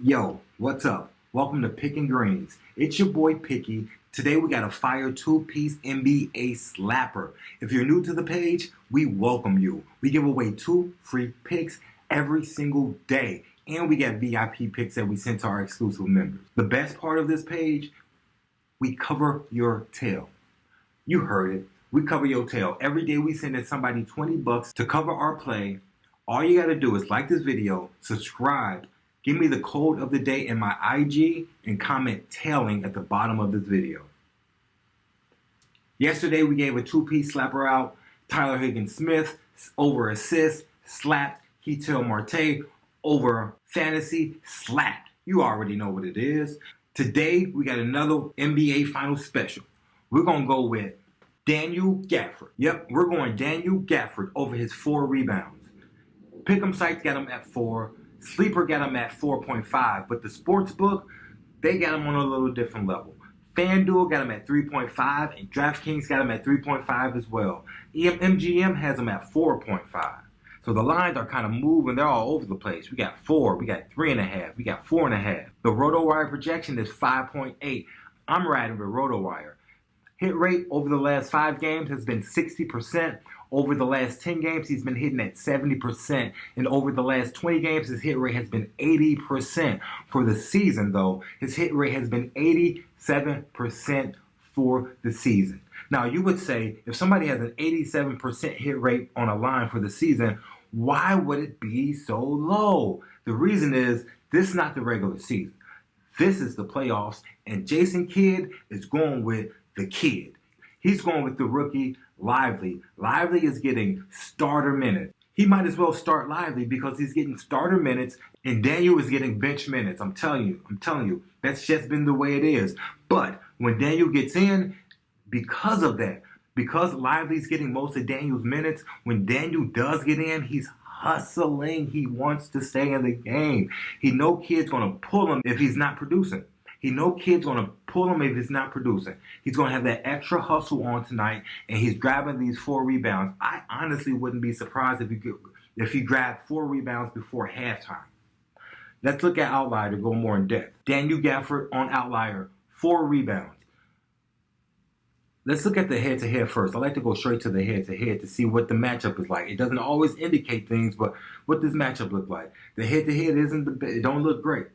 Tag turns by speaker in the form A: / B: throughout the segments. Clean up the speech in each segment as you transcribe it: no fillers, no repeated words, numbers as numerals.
A: Yo, what's up? Welcome to Picking Greens. It's your boy Picky. Today we got a fire two-piece NBA slapper. If you're new to the page, we welcome you. We give away 2 free picks every single day. And we got VIP picks that we send to our exclusive members. The best part of this page, we cover your tail. You heard it. We cover your tail. Every day we send somebody $20 to cover our play. All you got to do is like this video, subscribe, give me the code of the day in my IG, and comment tailing at the bottom of this video. Yesterday we gave a two-piece slapper out. Tyler Higgins-Smith over assist, slapped. Ketel Marte over fantasy, slapped. You already know what it is. Today we got another NBA Finals special. We're going to go with Daniel Gafford. Yep, we're going Daniel Gafford over his 4 rebounds. Pick'em sites got him at 4. Sleeper got him at 4.5, but the sports book, they got him on a little different level. FanDuel got him at 3.5, and DraftKings got him at 3.5 as well. MGM has him at 4.5. So the lines are kind of moving. They're all over the place. We got 4, we got 3.5, we got 4.5. The RotoWire projection is 5.8. I'm riding with RotoWire. Hit rate over the last 5 games has been 60%. Over the last 10 games, he's been hitting at 70%. And over the last 20 games, his hit rate has been 80%. For the season, though, his hit rate has been 87% for the season. Now, you would say, if somebody has an 87% hit rate on a line for the season, why would it be so low? The reason is, this is not the regular season. This is the playoffs, and Jason Kidd is going with the kid. He's going with the rookie, Lively. Lively is getting starter minutes. He might as well start Lively because he's getting starter minutes, and Daniel is getting bench minutes. I'm telling you, that's just been the way it is. But when Daniel gets in, because of that, because Lively's getting most of Daniel's minutes, when Daniel does get in, he's hustling. He wants to stay in the game. He knows Kid's going to pull him if he's not producing. He knows Kid's going to pull him if he's not producing. He's going to have that extra hustle on tonight, and he's grabbing these 4 rebounds. I honestly wouldn't be surprised if he grabbed 4 rebounds before halftime. Let's look at Outlier to go more in depth. Daniel Gafford on Outlier, 4 rebounds. Let's look at the head-to-head first. I like to go straight to the head-to-head to see what the matchup is like. It doesn't always indicate things, but what does matchup look like? The head-to-head it don't look great.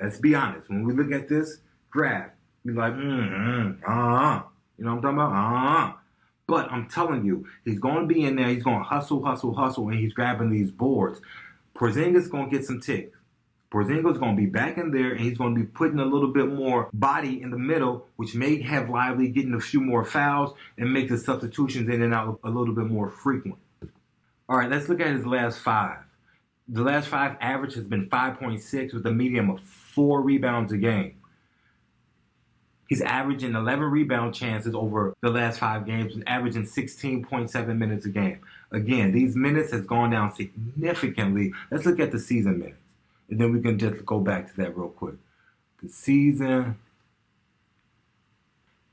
A: Let's be honest. When we look at this graph, we're like, You know what I'm talking about? But I'm telling you, he's going to be in there. He's going to hustle, and he's grabbing these boards. Porzingis going to get some ticks. Porzingis going to be back in there, and he's going to be putting a little bit more body in the middle, which may have Lively getting a few more fouls and make the substitutions in and out a little bit more frequent. All right, let's look at his last 5. The last 5 average has been 5.6 with a median of 4 rebounds a game. He's averaging 11 rebound chances over the last 5 games and averaging 16.7 minutes a game. Again, these minutes has gone down significantly. Let's look at the season minutes. And then we can just go back to that real quick. The season,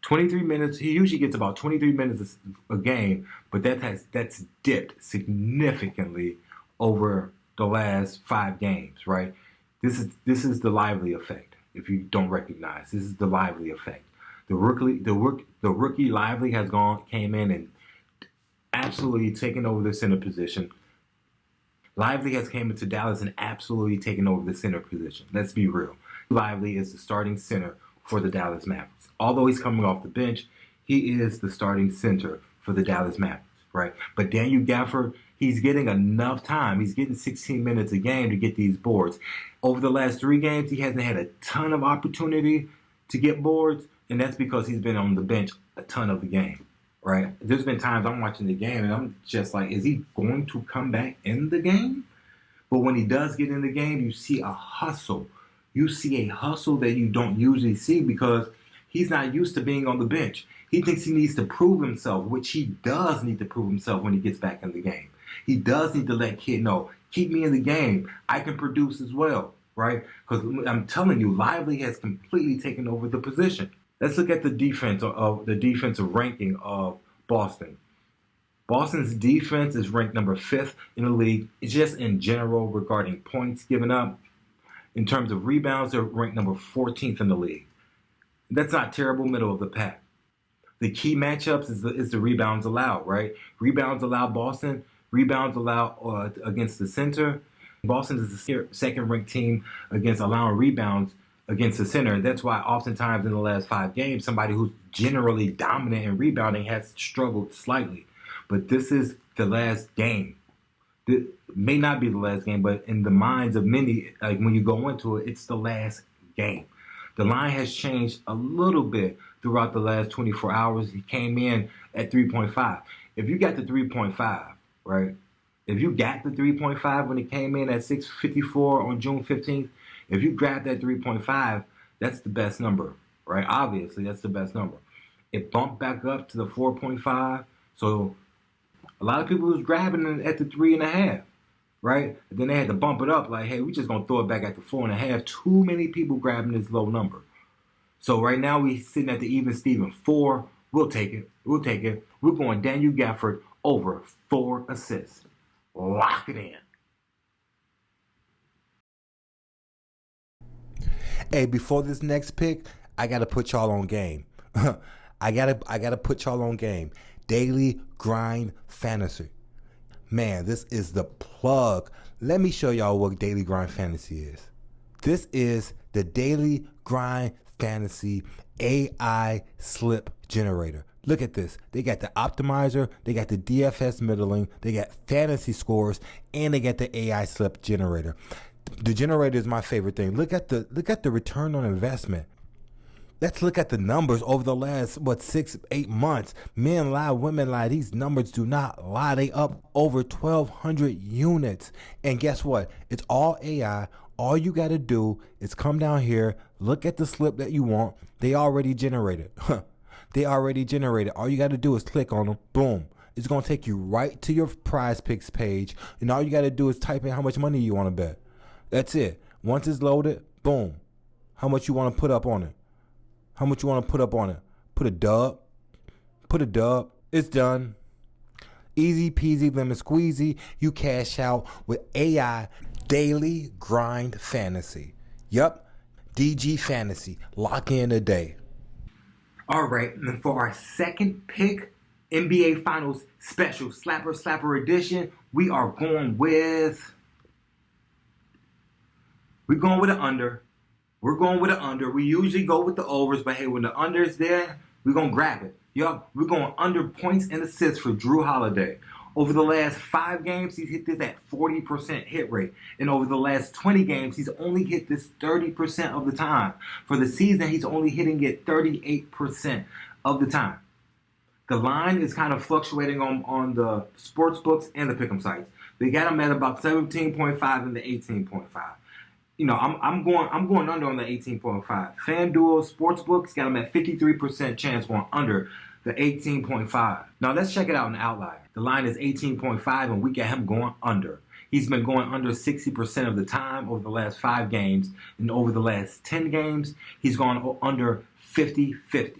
A: 23 minutes. He usually gets about 23 minutes a game, but that's dipped significantly over the last 5 games, right? This is the Lively effect. If you don't recognize, this is the Lively effect. The rookie Lively came in and absolutely taken over the center position. Lively has came into Dallas and absolutely taken over the center position. Let's be real. Lively is the starting center for the Dallas Mavericks. Although he's coming off the bench, he is the starting center for the Dallas Mavericks, right? But Daniel Gafford, he's getting enough time. He's getting 16 minutes a game to get these boards. Over the last 3 games, he hasn't had a ton of opportunity to get boards, and that's because he's been on the bench a ton of the game, right? There's been times I'm watching the game, and I'm just like, is he going to come back in the game? But when he does get in the game, you see a hustle. You see a hustle that you don't usually see because he's not used to being on the bench. He thinks he needs to prove himself, which he does need to prove himself when he gets back in the game. He does need to let Kid know, keep me in the game. I can produce as well, right? Because I'm telling you, Lively has completely taken over the position. Let's look at the defensive ranking of Boston. Boston's defense is ranked number 5th in the league. It's just in general regarding points given up. In terms of rebounds, they're ranked number 14th in the league. That's not terrible, middle of the pack. The key matchups is the rebounds allowed, right? Rebounds allowed Boston. Rebounds allowed against the center. Boston is the second-ranked team against allowing rebounds against the center. That's why oftentimes in the last 5 games, somebody who's generally dominant in rebounding has struggled slightly. But this is the last game. It may not be the last game, but in the minds of many, like when you go into it, it's the last game. The line has changed a little bit throughout the last 24 hours. He came in at 3.5. If you got the 3.5, right? If you got the 3.5 when it came in at 6:54 on June 15th, if you grab that 3.5, that's the best number, right? Obviously, that's the best number. It bumped back up to the 4.5, so a lot of people was grabbing it at the 3.5, right? And then they had to bump it up like, hey, we just gonna throw it back at the 4.5. Too many people grabbing this low number. So right now we sitting at the even Steven 4. We'll take it. We'll take it. We're going Daniel Gafford over 4 assists. Lock it in.
B: Hey, before this next pick, I gotta put y'all on game. I gotta put y'all on game. Daily Grind Fantasy. Man, this is the plug. Let me show y'all what Daily Grind Fantasy is. This is the Daily Grind Fantasy AI slip generator. Look at this. They got the optimizer, they got the DFS middling, they got fantasy scores, and they got the AI slip generator. The generator is my favorite thing. Look at the return on investment. Let's look at the numbers over the last 6-8 months. Men lie, women lie. These numbers do not lie. They up over 1,200 units. And guess what? It's all AI. All you got to do is come down here, look at the slip that you want. They already generated. They already generated. All you got to do is click on them. Boom. It's going to take you right to your Prizepicks page. And all you got to do is type in how much money you want to bet. That's it. Once it's loaded, boom. How much you want to put up on it? How much you want to put up on it? Put a dub. Put a dub. It's done. Easy peasy lemon squeezy. You cash out with AI Daily Grind Fantasy. Yup. DG Fantasy. Lock in a day.
A: All right. And for our second pick, NBA Finals Special Slapper Edition, we are going with... We're going with an under. We're going with an under. We usually go with the overs, but hey, when the under is there, we're going to grab it. Yup, we're going under points and assists for Jrue Holiday. Over the last 5 games, he's hit this at 40% hit rate. And over the last 20 games, he's only hit this 30% of the time. For the season, he's only hitting it 38% of the time. The line is kind of fluctuating on the sports books and the pick'em sites. They got him at about 17.5 and the 18.5. You know, I'm going under on the 18.5. FanDuel Sportsbooks got him at 53% chance going under the 18.5. Now let's check it out in the outlier. The line is 18.5 and we got him going under. He's been going under 60% of the time over the last 5 games. And over the last 10 games, he's gone under 50-50.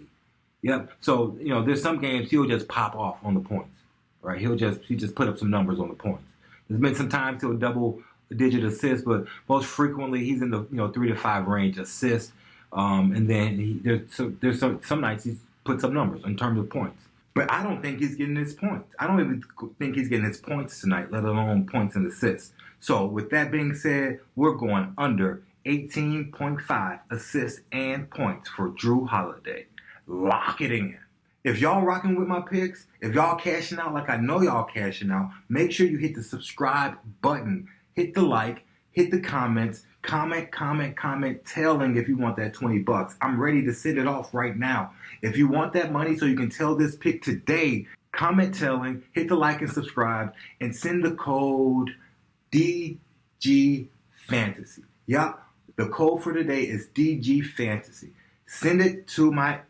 A: Yep. So, you know, there's some games he'll just pop off on the points. Right? He just put up some numbers on the points. There's been some times he'll double-digit assists, but most frequently he's in the 3 to 5 range assists. And then there's some nights he's put some numbers in terms of points. But I don't think he's getting his points. I don't even think he's getting his points tonight, let alone points and assists. So with that being said, we're going under 18.5 assists and points for Jrue Holiday. Lock it in. If y'all rocking with my picks, if y'all cashing out like I know y'all cashing out, make sure you hit the subscribe button. Hit the like, hit the comments, comment telling if you want that $20. I'm ready to send it off right now. If you want that money so you can tell this pick today, comment telling, hit the like and subscribe, and send the code DG Fantasy. Yup, the code for today is DG Fantasy. Send it to my